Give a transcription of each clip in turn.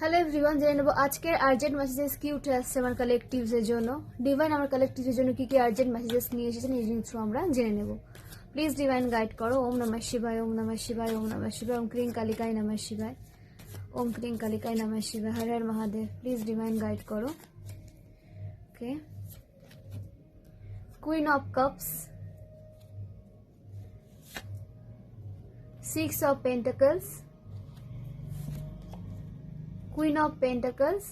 Hello everyone, জেনে নেব আজকের আর্জেন্ট মেসেজেস কি উঠে আসছে আমার কালেকটিভসের জন্য। ডিভাইন আমার কালেকটিভসের জন্য কি কি আর্জেন্ট মেসেজেস নিয়ে এসেছেন এই জিনিস থ্রু আমরা জেনে নেব। প্লিজ ডিভাইন গাইড করো। ওম নমঃ শিবায়, ওম নমঃ শিবায়, ওম নমঃ শিবায়, ওম ক্রিং কালিকায় নমঃ শিবায়, ওম ক্রিং কালিকায় নমঃ শিবায়, Har Har Mahadev. Please divine guide করো। Okay, queen of cups, 6 of Pentacles, Queen of Pentacles,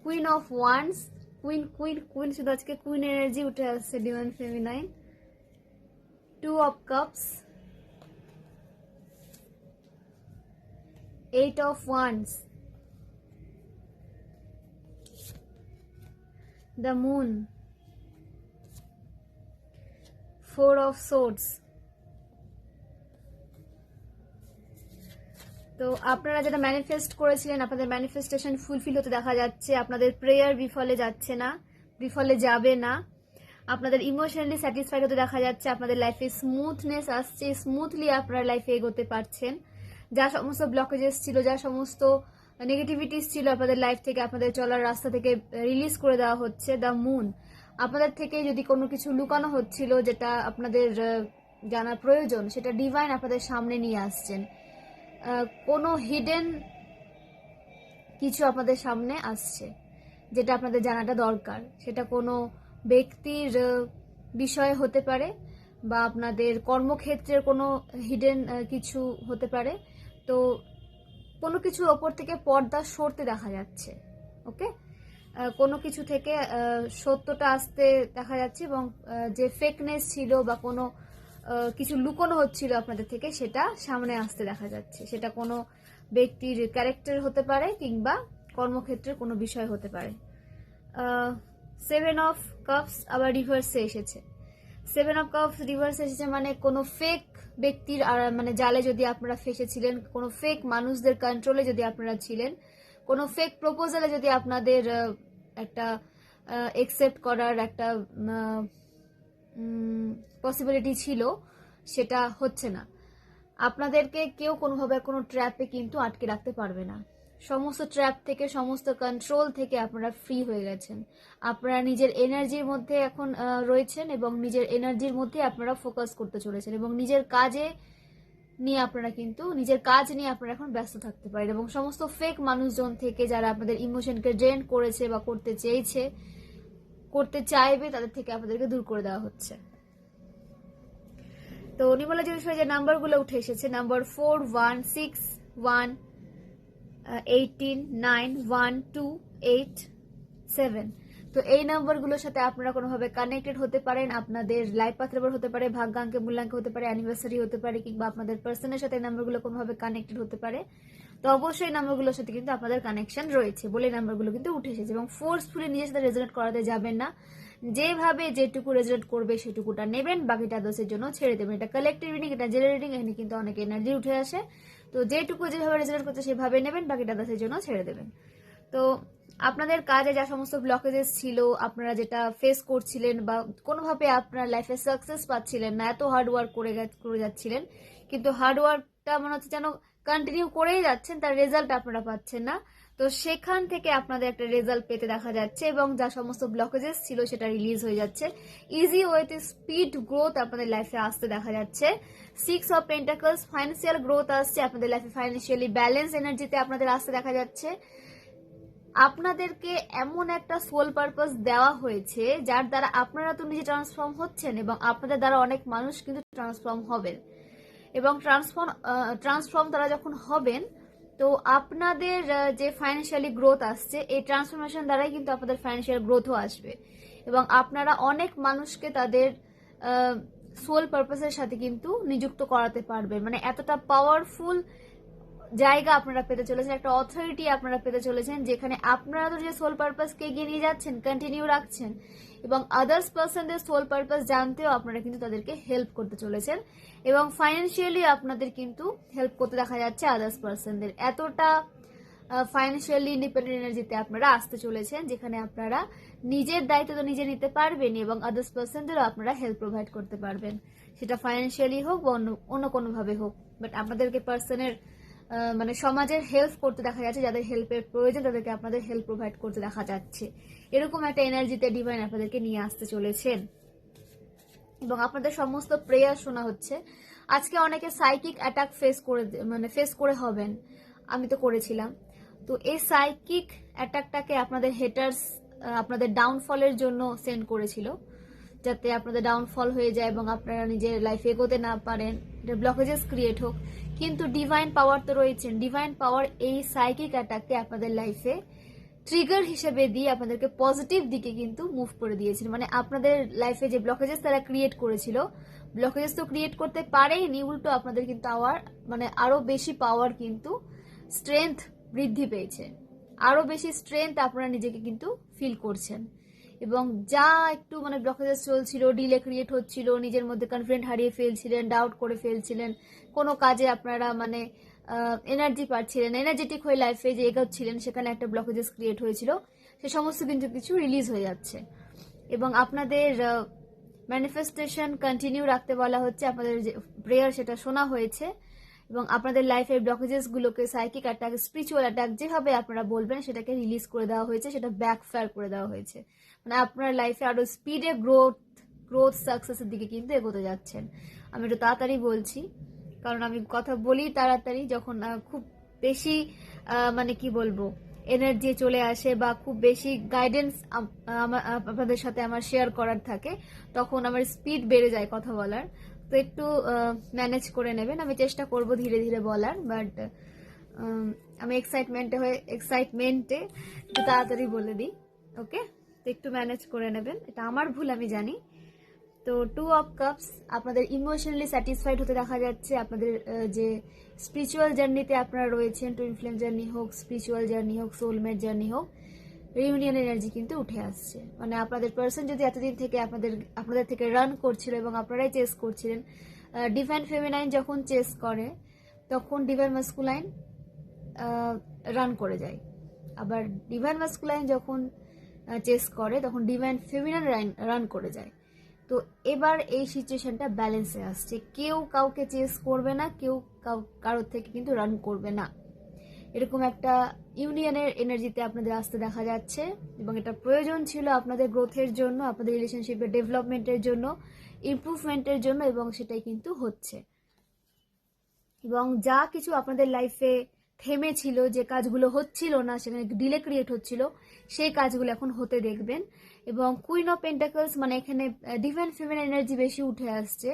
Queen of Wands, Queen শুধু আজকে কুইন এনার্জি উঠে আসছে divine feminine, 2 of Cups, 8 of Wands, the Moon, 4 of Swords। তো আপনারা যেটা ম্যানিফেস্ট করেছিলেন আপনাদের ম্যানিফেস্টেশন ফুলফিল হতে দেখা যাচ্ছে। আপনাদের প্রেয়ার বিফলে যাচ্ছে না, বিফলে যাবে না। আপনাদের ইমোশনালি স্যাটিসফাইড হতে দেখা যাচ্ছে। আপনাদের লাইফে স্মুথনেস আসছে, স্মুথলি আপনারা লাইফে এগোতে পারছেন। যা সমস্ত ব্লকেজেস ছিল, যা সমস্ত নেগেটিভিটিস ছিল আপনাদের লাইফ থেকে, আপনাদের চলার রাস্তা থেকে রিলিজ করে দেওয়া হচ্ছে। দ্য মুন, আপনাদের থেকে যদি কোনো কিছু লুকানো হচ্ছিল যেটা আপনাদের জানার প্রয়োজন, সেটা ডিভাইন আপনাদের সামনে নিয়ে আসছেন। কোনো হিডেন কিছু আপনাদের সামনে আসছে যেটা আপনাদের জানাটা দরকার। সেটা কোনো ব্যক্তির বিষয় হতে পারে বা আপনাদের কর্মক্ষেত্রের কোনো হিডেন কিছু হতে পারে। তো কোনো কিছুর ওপর থেকে পর্দা সরতে দেখা যাচ্ছে। ওকে, কোনো কিছু থেকে সত্যটা আসতে দেখা যাচ্ছে এবং যে ফেকনেস ছিল বা কোনো কিছু লুকোনো হচ্ছিল আপনাদের থেকে সেটা সামনে আসতে দেখা যাচ্ছে। সেটা কোনো ব্যক্তির ক্যারেক্টার হতে পারে কিংবা কর্মক্ষেত্রের কোনো বিষয় হতে পারে। 7 অফ কাপস আবার রিভার্সে এসেছে। 7 অফ কাপস রিভার্সে এসেছে মানে কোনো ফেক ব্যক্তির মানে জালে যদি আপনারা ফেসেছিলেন, কোনো ফেক মানুষদের কন্ট্রোলে যদি আপনারা ছিলেন, কোনো ফেক প্রপোজালে যদি আপনাদের একটা একসেপ্ট করার একটা পসিবিলিটি ছিল, সেটা হচ্ছে না। আপনাদেরকে কেউ কোনোভাবে কোনো ট্র্যাপে কিন্তু আটকে রাখতে পারবে না। সমস্ত ট্র্যাপ থেকে, সমস্ত কন্ট্রোল থেকে আপনারা ফ্রি হয়ে গেছেন। আপনারা নিজের এনার্জির মধ্যে এখন রয়েছেন এবং নিজের এনার্জির মধ্যে আপনারা ফোকাস করতে চলেছেন এবং নিজের কাজে নিয়ে আপনারা কিন্তু নিজের কাজ নিয়ে আপনারা এখন ব্যস্ত থাকতে পারেন এবং সমস্ত ফেক মানুষজন থেকে যারা আপনাদের ইমোশনকে ড্রেন করেছে বা করতে চেয়েছে, করতে চাইবে, তাদের থেকে আপনাদেরকে দূর করে দেওয়া হচ্ছে। তো নির্মলা জ্যোতিষী যে নাম্বারগুলো উঠে এসেছে, নাম্বার 4, 1, 6, 1, 18, 9, 1, 2, 8, 7। তো এই নাম্বারগুলোর সাথে আপনারা কোনোভাবে কানেক্টেড হতে পারেন। আপনাদের লাইফ পাথ নাম্বার হতে পারে, ভাগ্যাঙ্কে মূল্যাঙ্কে হতে পারে, অ্যানিভার্সারি হতে পারে, কিংবা আপনাদের পার্সনের সাথে এই নাম্বারগুলো কোনোভাবে কানেক্টেড হতে পারে। তো অবশ্যই নাম্বারগুলোর সাথে কিন্তু আপনাদের কানেকশন রয়েছে বলে নাম্বারগুলো কিন্তু উঠে এসেছে। এবং ফোর্সফুলি নিজের সাথে রেজোনেট করাতে যাবেন না। যেভাবে যেটুকু রেজোনেট করবে সেটুকুটা নেবেন, বাকিটা আদার্সের জন্য ছেড়ে দেবেন। এটা কালেক্টিভ রিডিং, এটা জেনারেল রিডিং, এখানে কিন্তু অনেক এনার্জি উঠে আসে। তো যেটুকু যেভাবে রেজোনেট করছে সেভাবে নেবেন, বাকিটা আদার্সের জন্য ছেড়ে দেবেন। তো আপনাদের কাজে যা সমস্ত ব্লকেজেস ছিল, আপনারা যেটা ফেস করছিলেন বা কোনোভাবে আপনার লাইফে সাকসেস পাচ্ছিলেন না, এত হার্ড ওয়ার্ক করে যাচ্ছিলেন, কিন্তু হার্ড ওয়ার্কটা মনে হচ্ছে যেন কন্টিনিউ করেই যাচ্ছেন, তার রেজাল্ট আপনারা পাচ্ছেন না। তো সেখান থেকে আপনাদের একটা রেজাল্ট পেতে দেখা যাচ্ছে এবং যা সমস্ত ব্লকেজেস ছিল সেটা রিলিজ হয়ে যাচ্ছে। ইজি ওয়েতে স্পিড গ্রোথ আপনাদের লাইফে আসতে দেখা যাচ্ছে। 6 অফ পেন্টাকলস, ফাইন্যান্সিয়াল গ্রোথ আসছে আপনাদের লাইফে, ফাইন্যান্সিয়ালি ব্যালেন্স এনার্জিতে আপনাদের আসতে দেখা যাচ্ছে। আপনাদেরকে এমন একটা সোল পারপাস দেওয়া হয়েছে যার দ্বারা আপনারা তো নিজে ট্রান্সফর্ম হচ্ছেন এবং আপনাদের দ্বারা অনেক মানুষ কিন্তু ট্রান্সফর্ম হবেন। এবং ট্রান্সফর্ম তারা যখন হবেন, তো আপনাদের যে ফাইন্যান্সিয়ালি গ্রোথ আসছে, এই ট্রান্সফরমেশন দ্বারাই কিন্তু আপনাদের ফাইন্যান্সিয়াল গ্রোথও আসবে এবং আপনারা অনেক মানুষকে তাদের সোল পারপাসের সাথে কিন্তু নিযুক্ত করাতে পারবেন। মানে এতটা পাওয়ারফুল জায়গা আপনারা পেতে চলেছেন, একটা অথরিটি আপনারা পেতে চলেছেন, যেখানে আপনারা তো যে সোল পারপাসকে এগিয়ে নিয়ে যাচ্ছেন, কন্টিনিউ রাখছেন এবং আদার্স পার্সনদের সোল পারপাস জানতেও আপনারা কিন্তু তাদেরকে হেল্প করতে চলেছেন এবং ফাইন্যান্সিয়ালি আপনাদের কিন্তু হেল্প করতে দেখা যাচ্ছে আদার্স পার্সনদের। এতটা ফাইন্যান্সিয়ালি ইন্ডিপেন্ডেন্ট এনার্জিতে আপনারা আসতে চলেছেন, যেখানে আপনারা নিজের দায়িত্ব তো নিজে নিতে পারবেন এবং আদার্স পার্সনদেরও আপনারা হেল্প প্রোভাইড করতে পারবেন, সেটা ফাইন্যান্সিয়ালি হোক বা অন্য কোনোভাবে হোক। বাট আপনাদেরকে পার্সনের মানে সমাজের হেল্প করতে দেখা যাচ্ছে, যাদের হেল্পের প্রয়োজন তাদেরকে আপনাদের হেল্প প্রোভাইড করতে দেখা যাচ্ছে। এরকম একটা এনার্জিতে ডিভাইন আপনাদেরকে নিয়ে আসতে চলেছেন এবং আপনাদের সমস্ত প্রেয়ার শোনা হচ্ছে। আজকে অনেকে সাইকিক অ্যাটাক ফেস করে হবেন, আমি তো করেছিলাম। তো এই সাইকিক অ্যাটাকটাকে আপনাদের হেটার্স আপনাদের ডাউনফলের জন্য সেন্ড করেছিল, যাতে আপনাদের ডাউনফল হয়ে যায় এবং আপনারা নিজের লাইফে এগোতে না পারেন, ব্লকেজেস ক্রিয়েট হোক। কিন্তু ডিভাইন পাওয়ার তো রয়েছেন, ডিভাইন পাওয়ার এই সাইকিক অ্যাটাককে আপনাদের লাইফে ট্রিগার হিসেবে দিয়ে আপনাদেরকে পজিটিভ দিকে কিন্তু মুভ করে দিয়েছিল। মানে আপনাদের লাইফে যে ব্লকেজেস তারা ক্রিয়েট করেছিল, ব্লকেজেস তো ক্রিয়েট করতে পারেইনি, উল্টো আপনাদের কিন্তু আরো বেশি পাওয়ার কিন্তু স্ট্রেংথ বৃদ্ধি পেয়েছে, আরো বেশি স্ট্রেংথ আপনারা নিজেকে কিন্তু ফিল করছেন। এবং যা একটু ব্লকেজেস চলছিল, ডিলে ক্রিয়েট হচ্ছিল, নিজের মধ্যে কনফিডেন্ট হারিয়ে ফেলছিলেন, ডাউট করে ফেলছিলেন, কোনো কাজে আপনারা এনার্জি পাচ্ছিলেন, এনার্জেটিক হয়ে লাইফে যে এগোচ্ছিলেন, সেখানে একটা ব্লকেজেস ক্রিয়েট হয়েছিল, সে সমস্ত কিন্তু কিছু রিলিজ হয়ে যাচ্ছে। এবং আপনাদের ম্যানিফেস্টেশন কন্টিনিউ রাখতে বলা হচ্ছে, আপনাদের যে প্রেয়ার সেটা শোনা হয়েছে এবং আপনাদের লাইফের ব্লকেজেস গুলোকে সাইকিক অ্যাটাক, স্পিরিচুয়াল অ্যাটাক যেভাবে আপনারা বলবেন সেটাকে রিলিজ করে দেওয়া হয়েছে, সেটা ব্যাকফায়ার করে দেওয়া হয়েছে। মানে আপনার লাইফে আরো স্পিডে গ্রোথ সাকসেসের দিকে কিন্তু এগোতে যাচ্ছেন। আমি একটু তাড়াতাড়ি বলছি কারণ আমি কথা বলি তাড়াতাড়ি, যখন খুব বেশি কি বলবো এনার্জি চলে আসে বা খুব বেশি গাইডেন্স আপনাদের সাথে আমার শেয়ার করার থাকে, তখন আমার স্পিড বেড়ে যায় কথা বলার। তো একটু ম্যানেজ করে নেবেন, আমি চেষ্টা করব ধীরে ধীরে বলার, বাট আমি এক্সাইটমেন্টে একটু তাড়াতাড়ি বলে দিই। ওকে, তো একটু ম্যানেজ করে নেবেন, এটা আমার ভুল আমি জানি। তো 2 অফ কাপস আপনাদের ইমোশনালি স্যাটিসফাইড হতে দেখা যাচ্ছে। আপনাদের যে স্পিরিচুয়াল জার্নিতে আপনারা রয়েছেন, টুইন ফ্লেম জার্নি হোক, স্পিরিচুয়াল জার্নি হোক, সোলমেট জার্নি হোক, রিউনিয়ন এনার্জি কিন্তু উঠে আসছে। মানে আপনাদের পার্সন যদি এতদিন থেকে আপনাদের থেকে রান করছিল এবং আপনারাই চেস করছিলেন, ডিভাইন ফেমিনাইন যখন চেস করে তখন ডিভাইন মাস্কুলাইন রান করে যায়, আবার ডিভাইন মাস্কুলাইন যখন চেস করে তখন ডিভাইন ফেমিনাইন রান করে যায়। তো এবার এই সিচুয়েশনটা ব্যালেন্সে আসছে, কেউ কাউকে চেস করবে না, কেউ কারোর থেকে কিন্তু রান করবে না, এরকম একটা ইউনিয়নের এনার্জিতে আপনাদের আসতে দেখা যাচ্ছে। এবং এটা প্রয়োজন ছিল আপনাদের গ্রোথের জন্য, আপনাদের রিলেশনশিপের ডেভেলপমেন্টের জন্য, ইমপ্রুভমেন্টের জন্য, এবং সেটাই কিন্তু হচ্ছে। এবং যা কিছু আপনাদের লাইফে থেমে ছিল, যে কাজগুলো হচ্ছিল না, সেখানে ডিলে ক্রিয়েট হচ্ছিল, সেই কাজগুলো এখন হতে দেখবেন। এবং কুইন অফ পেন্টাকলস এখানে ডিভাইন ফিমেল এনার্জি বেশি উঠে আসছে।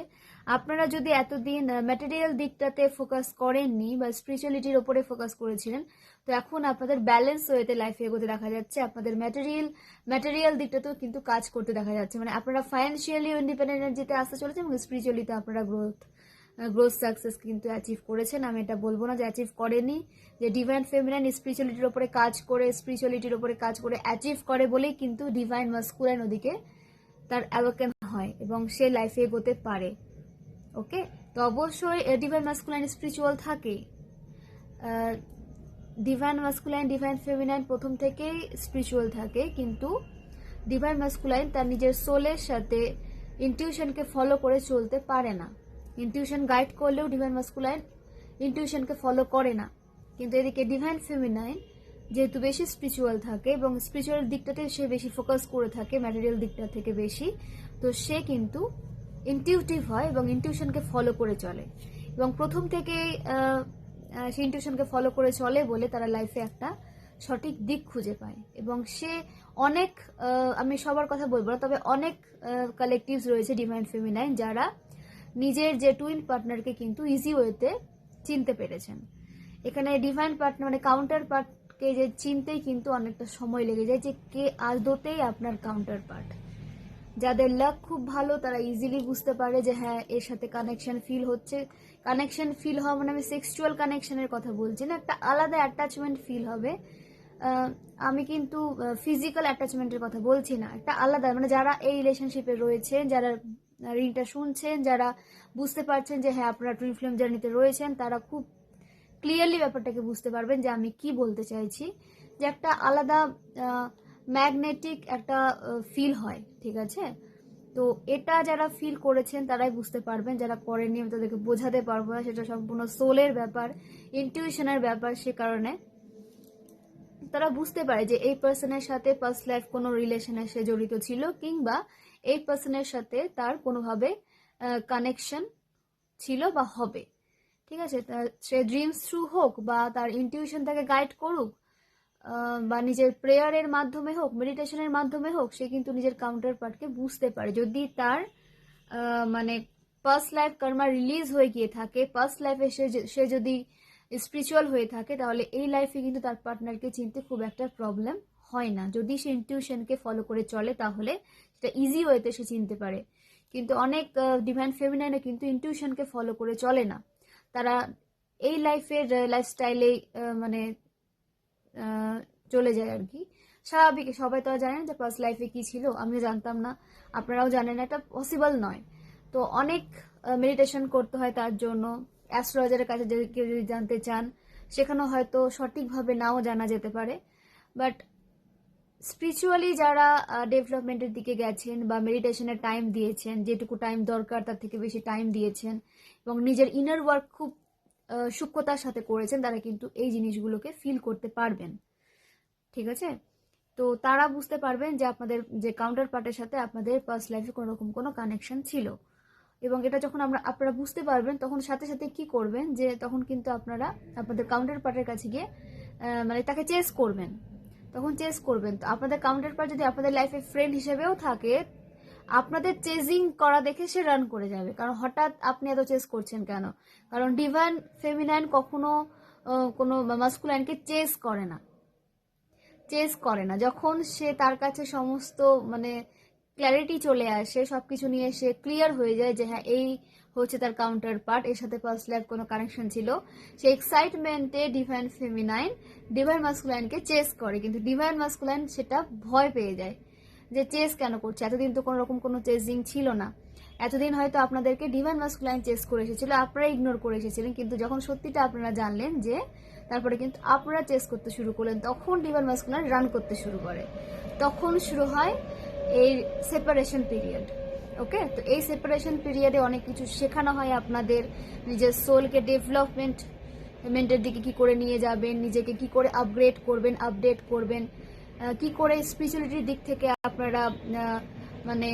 আপনারা যদি এতদিন ম্যাটেরিয়াল দিকটাতে ফোকাস করেননি বা স্পিরিচুয়ালিটির ওপরে ফোকাস করেছিলেন, তো এখন আপনাদের ব্যালেন্স ওয়েতে লাইফে এগোতে দেখা যাচ্ছে। আপনাদের ম্যাটেরিয়াল দিকটাতেও কিন্তু কাজ করতে দেখা যাচ্ছে। মানে আপনারা ফাইন্যান্সিয়ালি ইন্ডিপেন্ডেন্ট এনার্জিতে আসতে চলেছে এবং স্পিরিচুয়ালিতে আপনারা গ্রোথ সাকসেস কিন্তু অ্যাচিভ করেছেন। আমি এটা বলবো না যে অ্যাচিভ করেনি, যে ডিভাইন ফেমিনাইন স্পিরিচুয়ালিটির ওপরে কাজ করে অ্যাচিভ করে বলেই কিন্তু ডিভাইন মাস্কুলাইন ওদিকে তার অ্যাওয়াকেন হয় এবং সে লাইফে এগোতে পারে। ওকে, তো অবশ্যই ডিভাইন মাস্কুলাইন স্পিরিচুয়াল থাকে, ডিভাইন মাস্কুলাইন ডিভাইন ফেমিনাইন প্রথম থেকেই স্পিরিচুয়াল থাকে, কিন্তু ডিভাইন মাস্কুলাইন তার নিজের সোলের সাথে ইনটিউশনকে ফলো করে চলতে পারে না। ইনটিউশন গাইড করলেও ডিভাইন মাস্কুলাইন ইনটিউশনকে ফলো করে না। কিন্তু এদিকে ডিভাইন ফেমিনাইন যেহেতু বেশি স্পিরিচুয়াল থাকে এবং স্পিরিচুয়াল দিকটাতে সে বেশি ফোকাস করে থাকে ম্যাটেরিয়াল দিকটা থেকে বেশি, তো সে কিন্তু ইনটিউটিভ হয় এবং ইনটিউশনকে ফলো করে চলে। এবং প্রথম থেকেই সে ইনটিউশনকে ফলো করে চলে বলে তারা লাইফে একটা সঠিক দিক খুঁজে পায়। এবং সে অনেক আমি সবার কথা বলবো না, তবে অনেক কালেকটিভস রয়েছে ডিভাইন ফেমিনাইন যারা নিজের যে টুইন পার্টনারকে কিন্তু ইজি ওয়েতে চিনতে পেরেছেন। এখানে ডিভাইন পার্টনার কাউন্টার পার্টকে যে চিনতেই কিন্তু অনেকটা সময় লেগে যায়, যে কে আদতেই আপনার কাউন্টার পার্ট। যাদের লাক খুব ভালো তারা ইজিলি বুঝতে পারে যে হ্যাঁ এর সাথে কানেকশন ফিল হচ্ছে। কানেকশন ফিল হওয়া আমি সেক্সুয়াল কানেকশনের কথা বলছি না, একটা আলাদা অ্যাটাচমেন্ট ফিল হবে। আমি কিন্তু ফিজিক্যাল অ্যাটাচমেন্টের কথা বলছি না, একটা আলাদা যারা এই রিলেশনশিপে রয়েছেন, যারা রিংটা শুনছেন, যারা বুঝতে পারছেন যে হ্যাঁ আপনারা টুইন ফ্লেম জার্নিতে রয়েছেন, তারা খুব ক্লিয়ারলি ব্যাপারটাকে বুঝতে পারবেন যে আমি কি বলতে চাইছি। যে একটা আলাদা ম্যাগনেটিক একটা ফিল হয়, ঠিক আছে। তো এটা যারা ফিল করেছেন তারাই বুঝতে পারবেন, যারা করেননি আমি তাদেরকে বোঝাতে পারবো না, সেটা সম্পূর্ণ সোলের ব্যাপার, ইনটিউশনের ব্যাপার। সে কারণে তারা বুঝতে পারে যে এই পার্সনের সাথে পাস্ট লাইফ কোনো রিলেশনে সে জড়িত ছিল, কিংবা এই পার্সনের সাথে তার কোনোভাবে কানেকশন ছিল বা হবে। ঠিক আছে, সে ড্রিমস থ্রু হোক বা তার ইনটিউশন তাকে গাইড করুক, বা নিজের প্রেয়ারের মাধ্যমে হোক, মেডিটেশনের মাধ্যমে হোক, সে কিন্তু নিজের কাউন্টার পার্টকে বুঝতে পারে। যদি তার মানে পাস্ট লাইফ কর্মা রিলিজ হয়ে গিয়ে থাকে, পাস্ট লাইফে সে যদি স্পিরিচুয়াল হয়ে থাকে, তাহলে এই লাইফে কিন্তু তার পার্টনারকে চিনতে খুব একটা প্রবলেম হয় না। যদি সে ইনটিউশনকে ফলো করে চলে তাহলে সেটা ইজি ওয়েতে সে চিনতে পারে। কিন্তু অনেক ডিভাইন ফেমিনাইনে কিন্তু ইনটিউশনকে ফলো করে চলে না, তারা এই লাইফের লাইফস্টাইলে মানে চলে যায় আর কি। স্বাভাবিক, সবাই তো আর জানেন যে পাস্ট লাইফে কি ছিল, আমিও জানতাম না, আপনারাও জানেন, এটা পসিবল নয়। তো অনেক মেডিটেশন করতে হয় তার জন্য। অ্যাস্ট্রোলজারের কাছে যদি কেউ যদি জানতে চান, সেখানেও হয়তো সঠিকভাবে নাও জানা যেতে পারে। বাট স্পিরিচুয়ালি যারা ডেভেলপমেন্টের দিকে গেছেন বা মেডিটেশনের টাইম দিয়েছেন, যেটুকু টাইম দরকার তার থেকে বেশি টাইম দিয়েছেন, এবং নিজের ইনার ওয়ার্ক খুব সূক্ষ্মতার সাথে করেছেন, তারা কিন্তু এই জিনিসগুলোকে ফিল করতে পারবেন। ঠিক আছে, তো তারা বুঝতে পারবেন যে আপনাদের যে কাউন্টার পার্টের সাথে আপনাদের পাস্ট লাইফে কোনো রকম কোনো কানেকশন ছিল। এবং এটা যখন আপনারা বুঝতে পারবেন, তখন সাথে সাথে কি করবেন, যে তখন কিন্তু আপনারা আপনাদের কাউন্টার পার্টের কাছে গিয়ে মানে তাকে চেস করবেন। তখন চেস করবেন, তো আপনাদের কাউন্টার পার্ট যদি আপনাদের লাইফে ফ্রেন্ড হিসেবেও থাকে, আপনাদের চেজিং করা দেখে সে রান করে যাবে। কারণ হঠাৎ আপনি এত চেস করছেন কেন? কারণ ডিভাইন ফেমিনাইন কখনো কোনো মাস্কুলাইনকে চেস করে না, চেস করে না। যখন সে তার কাছে সমস্ত মানে ক্ল্যারিটি চলে আসে, সবকিছু নিয়ে সে ক্লিয়ার হয়ে যায় যে হ্যাঁ এই হচ্ছে তার কাউন্টার পার্ট, এর সাথে পাস্ট লাইফ কোনো কানেকশন ছিল, সে এক্সাইটমেন্টে ডিভাইন ফেমিনাইন ডিভাইন মাস্কুলাইনকে চেস করে। কিন্তু ডিভাইন মাস্কুলাইন সেটা ভয় পেয়ে যায় যে চেস কেন করছে, এতদিন তো কোনো রকম কোনো চেজিং ছিল না, এতদিন হয়তো আপনাদেরকে ডিভাইন মাস্কুলাইন চেস করে এসেছিল, আপনারা ইগনোর করে এসেছিলেন। কিন্তু যখন সত্যিটা আপনারা জানলেন, যে তারপরে কিন্তু আপনারা চেস করতে শুরু করলেন, তখন ডিভাইন মাস্কুলাইন রান করতে শুরু করে। তখন শুরু হয় এই সেপারেশন পিরিয়ড। ওকে, তো এই সেপারেশন পিরিয়ডে অনেক কিছু শেখানো হয় আপনাদের, নিজের সোলকে ডেভেলপমেন্টের দিকে কি করে নিয়ে যাবেন, নিজেকে কি করে আপগ্রেড করবেন, আপডেট করবেন, কি করে স্পিরিচুয়ালিটির দিক থেকে আপনারা মানে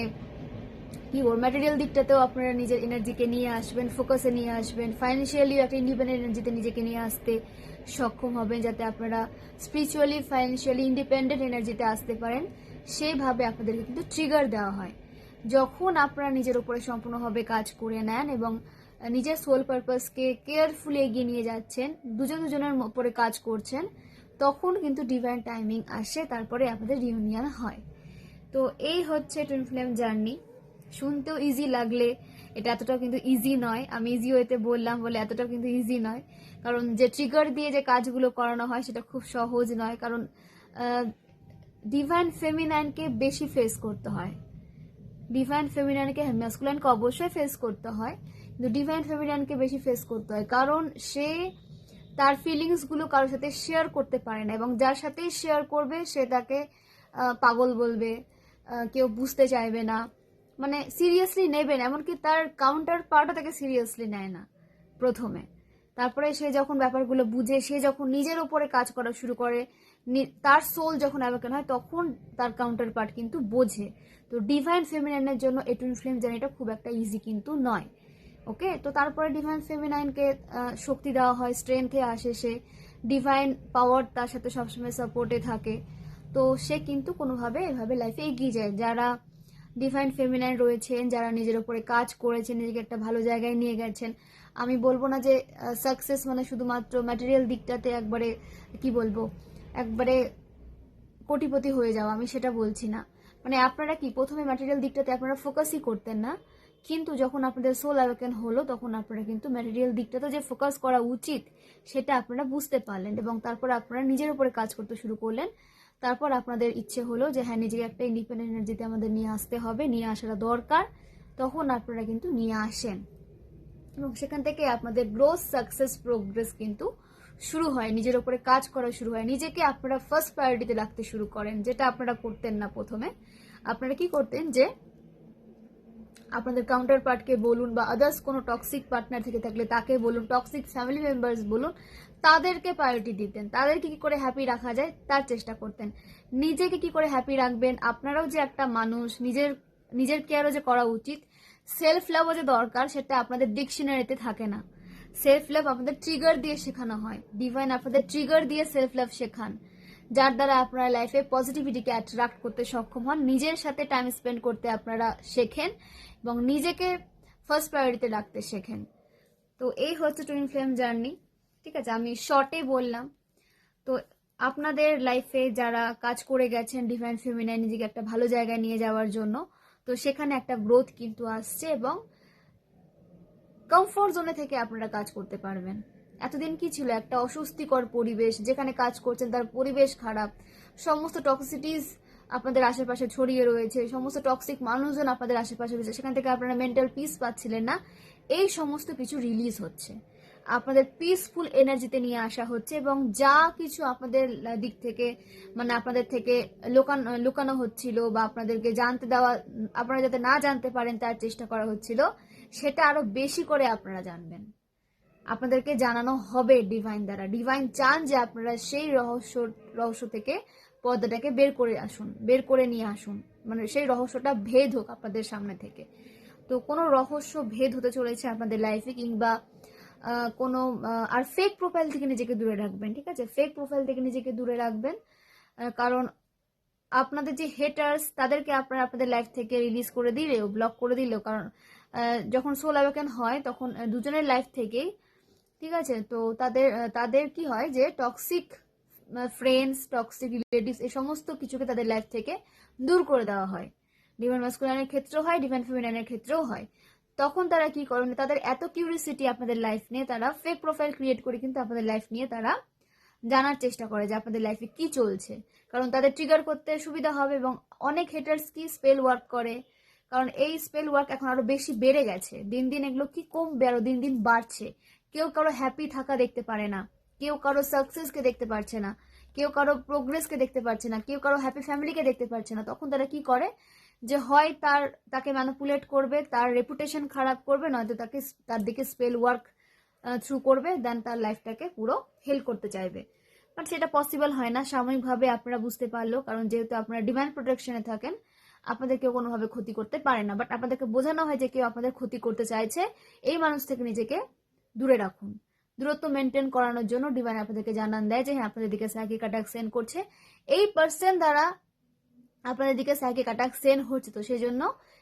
কি বল ম্যাটেরিয়াল দিকটাতেও আপনারা নিজের এনার্জিকে নিয়ে আসবেন, ফোকাসে নিয়ে আসবেন, ফাইন্যান্সিয়ালিও একটা ইন্ডিপেন্ডেন্ট এনার্জিতে নিজেকে নিয়ে আসতে সক্ষম হবেন, যাতে আপনারা স্পিরিচুয়ালি ফাইন্যান্সিয়ালি ইন্ডিপেন্ডেন্ট এনার্জিতে আসতে পারেন। সেইভাবে আপনাদেরকে কিন্তু ট্রিগার দেওয়া হয়। যখন আপনারা নিজের উপরে সম্পূর্ণভাবে কাজ করে নেন এবং নিজের সোল পারপাসকে কেয়ারফুলি এগিয়ে নিয়ে যাচ্ছেন, দুজনের উপরে কাজ করছেন, তখন কিন্তু ডিভাইন টাইমিং আসে, তারপরে আপনাদের রিউনিয়ন হয়। তো এই হচ্ছে টুইন ফ্লেম জার্নি। শুনতেও ইজি লাগলে এটা এতটাও কিন্তু ইজি নয়, আমি ইজি ওয়েতে বললাম বলে এতটাও কিন্তু ইজি নয়। কারণ যে ট্রিগার দিয়ে যে কাজগুলো করানো হয় সেটা খুব সহজ নয়, কারণ ডিভাইন ফেমিনাইনকে বেশি ফেস করতে হয়। ডিভাইন ফেমিনাইনকে ম্যাসকুলাইনকে অবশ্যই ফেস করতে হয়, কিন্তু ডিভাইন ফেমিনাইনকে বেশি ফেস করতে হয়, কারণ সে তার ফিলিংসগুলো কারোর সাথে শেয়ার করতে পারে না, এবং যার সাথেই শেয়ার করবে সে তাকে পাগল বলবে, কেউ বুঝতে চাইবে না, মানে সিরিয়াসলি নেবে না, এমনকি তার কাউন্টার পার্টও তাকে সিরিয়াসলি নেয় না প্রথমে। তারপরে সে যখন ব্যাপারগুলো বুঝে, সে যখন নিজের উপরে কাজ করা শুরু করে, তার সোল যখন অ্যাওয়েকেন হয়, তখন তার কাউন্টার পার্ট কিন্তু বোঝে। তো ডিভাইন ফেমিনাইনের জন্য এই টুইন ফ্লেম জার্নিটা খুব একটা ইজি কিন্তু নয়। ওকে, তো তারপরে ডিভাইন ফেমিনাইনকে শক্তি দেওয়া হয়, স্ট্রেংথে আসে সে, ডিভাইন পাওয়ার তার সাথে সবসময় সাপোর্টে থাকে, তো সে কিন্তু কোনোভাবে এভাবে লাইফে এগিয়ে যায়। যারা ডিভাইন ফেমিনাইন রয়েছেন, যারা নিজের উপরে কাজ করেছেন, নিজেকে একটা ভালো জায়গায় নিয়ে গেছেন, আমি বলবো না যে সাকসেস মানে শুধুমাত্র ম্যাটেরিয়াল দিকটাতে একবারে কি বলবো একবারে কোটিপতি হয়ে যাওয়া, আমি সেটা বলছি না। মানে আপনারা কি প্রথমে ম্যাটেরিয়াল দিকটাতে আপনারা ফোকাসই করতেন না, কিন্তু যখন আপনাদের সোল অ্যাওয়েকেন হলো, তখন আপনারা কিন্তু ম্যাটেরিয়াল দিকটাতে যে ফোকাস করা উচিত সেটা আপনারা বুঝতে পারলেন, এবং তারপর আপনারা নিজের উপরে কাজ করতে শুরু করলেন। তারপর আপনাদের ইচ্ছে হলো যে হ্যাঁ, নিজেকে একটা ইন্ডিপেন্ডেন্ট এনার্জিতে আমাদের নিয়ে আসতে হবে, নিয়ে আসাটা দরকার। তখন আপনারা কিন্তু নিয়ে আসেন, এবং সেখান থেকে আপনাদের গ্রোথ, সাকসেস, প্রোগ্রেস কিন্তু শুরু হয়, নিজের উপরে কাজ করা শুরু হয়, নিজেকে আপনারা ফার্স্ট প্রায়োরিটিতে রাখতে শুরু করেন, যেটা আপনারা করতেন না প্রথমে। আপনারা কি করতেন, যে আপনাদের কাউন্টার পার্টকে বলুন বা আদার্স কোনো টক্সিক পার্টনার থেকে থাকলে তাকে বলুন, টক্সিক ফ্যামিলি মেম্বার্স বলুন, তাদেরকে প্রায়োরিটি দিতেন, তাদেরকে কি করে হ্যাপি রাখা যায় তার চেষ্টা করতেন। নিজেকে কি করে হ্যাপি রাখবেন, আপনারাও যে একটা মানুষ, নিজের কেয়ারও যে করা উচিত, সেলফ লাভও যে দরকার, সেটা আপনাদের ডিকশনারিতে থাকে না। সেলফ লাভ আপনাদের ট্রিগার দিয়ে শেখানো হয়, ডিভাইন আপনাদের ট্রিগার দিয়ে সেলফ লাভ শেখান, যার দ্বারা আপনারা লাইফে পজিটিভিটিকে অ্যাট্রাক্ট করতে সক্ষম হন, নিজের সাথে টাইম স্পেন্ড করতে আপনারা শেখেন এবং নিজেকে ফার্স্ট প্রায়োরিটিতে রাখতে শেখেন। তো এই হচ্ছে টুইন ফ্লেম জার্নি। ঠিক আছে, আমি শর্টে বললাম। তো আপনাদের লাইফে যারা কাজ করে গেছেন ডিভাইন ফেমিনাইন নিজেকে একটা ভালো জায়গায় নিয়ে যাওয়ার জন্য, তো সেখানে একটা গ্রোথ কিন্তু আসছে এবং কমফোর্ট জোনে থেকে আপনারা কাজ করতে পারবেন। এতদিন কি ছিল, একটা অস্বস্তিকর পরিবেশ, যেখানে কাজ করছেন তার পরিবেশ খারাপ, সমস্ত টক্সিটিস আপনাদের আশেপাশে ছড়িয়ে রয়েছে, সমস্ত টক্সিক মানুষজন আপনাদের আশেপাশে রয়েছে, সেখান থেকে আপনারা মেন্টাল পিস পাচ্ছিলেন না। এই সমস্ত কিছু রিলিজ হচ্ছে, আপনাদের পিসফুল এনার্জিতে নিয়ে আসা হচ্ছে এবং যা কিছু আপনাদের দিক থেকে মানে আপনাদের থেকে লুকানো হচ্ছিল বা আপনাদেরকে জানতে দেওয়া, আপনারা যাতে না জানতে পারেন তার চেষ্টা করা হচ্ছিল, সেটা আরো বেশি করে আপনারা আপনাদেরকে জানানো হবে ডিভাইন দ্বারা। ডিভাইন চান যে আপনারা সেই রহস্য থেকে পর্দাটাকে বের করে নিয়ে আসুন, মানে সেই রহস্যটা ভেদ হোক আপনাদের সামনে থেকে। তো কোনো রহস্য ভেদ হতে চলেছে আপনাদের লাইফে, কিংবা কোনো আর ফেক প্রোফাইল থেকে নিজেকে দূরে রাখবেন। ঠিক আছে, ফেক প্রোফাইল থেকে নিজেকে দূরে রাখবেন, কারণ আপনাদের যে হেটার্স তাদেরকে আপনারা আপনাদের লাইফ থেকে রিলিজ করে দিলেও, ব্লক করে দিলেও, কারণ যখন সোল অ্যাওয়েকেন হয় তখন দুজনের লাইফ থেকেই, ঠিক আছে, তো তাদের কি হয় যে টক্সিক ফ্রেন্ডস, টক্সিক রিলেটিভস, এই সমস্ত কিছুকে তাদের লাইফ থেকে দূর করে দেওয়া হয়। ডিভাইন মাস্কুলাইনের ক্ষেত্রেও হয়, ডিভাইন ফেমিনাইনের ক্ষেত্রেও হয়। তখন তারা কি করেন, তাদের এত কিউরিসিটি আপনাদের লাইফ নিয়ে, তারা ফেক প্রোফাইল ক্রিয়েট করে কিন্তু আপনাদের লাইফ নিয়ে তারা জানার চেষ্টা করে যে আপনাদের লাইফে কি চলছে, কারণ তাদের ট্রিগার করতে সুবিধা হবে। এবং অনেক হেটার্স কি স্পেল ওয়ার্ক করে, কারণ এই স্পেল ওয়ার্ক এখন আরো বেশি বেড়ে গেছে, দিন দিন এগুলো কি কমবে, আরো দিন দিন বাড়ছে। কেউ কারো হ্যাপি থাকা দেখতে পারে না, কেউ কারো সাকসেসকে দেখতে পারছে না, কেউ কারো প্রোগ্রেসকে দেখতে পারছে না, কেউ কারো হ্যাপি ফ্যামিলিকে দেখতে পারছে না। তখন তারা কি করে যে হয় তাকে ম্যানিপুলেট করবে, তার রেপুটেশন খারাপ করবে, নয়তো তার দিকে স্পেল ওয়ার্ক থ্রু করবে, দেন তার লাইফটাকে পুরো হেল করতে চাইবে। বাট সেটা পসিবল হয় না সাময়িকভাবে, আপনারা বুঝতে পারলো, কারণ যেহেতু আপনারা ডিভাইন প্রোটেকশনে থাকেন, আপনাদের কেউ কোনোভাবে ক্ষতি করতে পারে না। বাট আপনাদেরকে বোঝানো হয় যে কেউ আপনাদের ক্ষতি করতে চাইছে, এই মানুষ থেকে নিজেকে দূরে রাখুন। দূরত্ব মেনটেন করানোর জন্য ডিভাইন আপনাদেরকে জানান দেয় যে হ্যাঁ, আপনাদের দিকে সাইকিক অ্যাটাক সেন্ড করছে, এই পার্সন দ্বারা আপনাদের দিকে সাইকিক অ্যাটাক সেন্ড হচ্ছে, তো সেই জন্য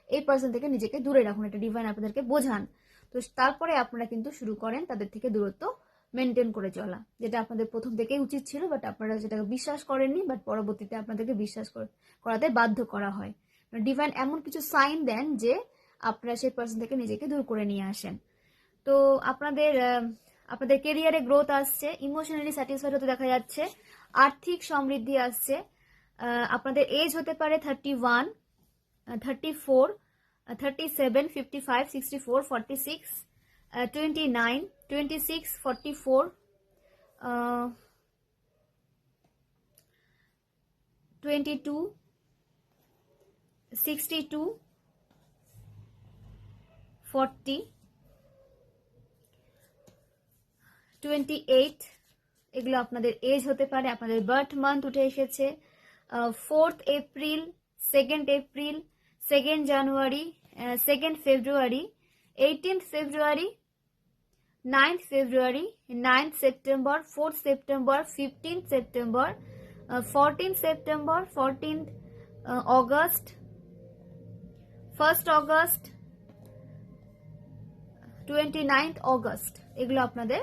এই পার্সন থেকে নিজেকে দূরে রাখুন, এটা ডিভাইন আপনাদেরকে বোঝান। তো তারপরে আপনারা কিন্তু শুরু করেন তাদের থেকে দূরত্ব মেনটেন করে চলা, যেটা আপনাদের প্রথম থেকেই উচিত ছিল, বাট আপনারা সেটাকে বিশ্বাস করেননি, বাট পরবর্তীতে আপনাদেরকে বিশ্বাস করাতে বাধ্য করা হয়। ডিভাইন এমন কিছু সাইন দেন যে আপনারা সেই পার্সন থেকে নিজেকে দূর করে নিয়ে আসেন। তো আপনাদের কেরিয়ারে গ্রোথ আসছে, ইমোশনালি স্যাটিসফাইড হতে দেখা যাচ্ছে, আর্থিক সমৃদ্ধি আসছে। আপনাদের এজ হতে পারে 31, 34, 37, 55, 64, 46, 29, 26, 44, 22, 62, 40, 28, এগুলো আপনাদের এজ হতে পারে। আপনাদের বার্থ মান্থ উঠে এসেছে 4th April, 2nd April, 2nd জানুয়ারি, 2nd ফেব্রুয়ারি, 18th ফেব্রুয়ারি, 9th ফেব্রুয়ারি, 9th September, 4th September, 15th September, 14th September, 14th August, 1st August, 29th August, এগুলো আপনাদের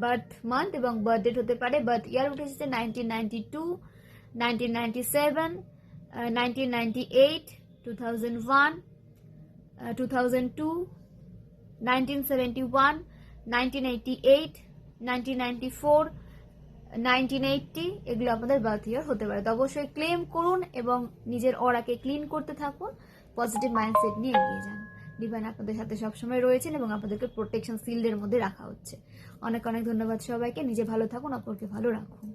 বার্থ মান্থ এবং বার্থ ডেট হতে পারে। বার্থ ইয়ার উঠে এসেছে 1992, 1997, 1998, 2001, 2002, 1971, 1988, 1994, 1980, এগুলো আপনাদের বার্থ ইয়ার হতে পারে। তো অবশ্যই ক্লেম করুন এবং নিজের অরাকে ক্লিন করতে থাকুন, পজিটিভ মাইন্ডসেট নিয়ে এগিয়ে যান। ডিভাইন আপনাদের সাথে সবসময় রয়েছেন এবং আপনাদেরকে প্রোটেকশন শিল্ডের মধ্যে রাখা হচ্ছে। অনেক অনেক ধন্যবাদ সবাইকে। নিজে ভালো থাকুন, অপরকে ভালো রাখুন।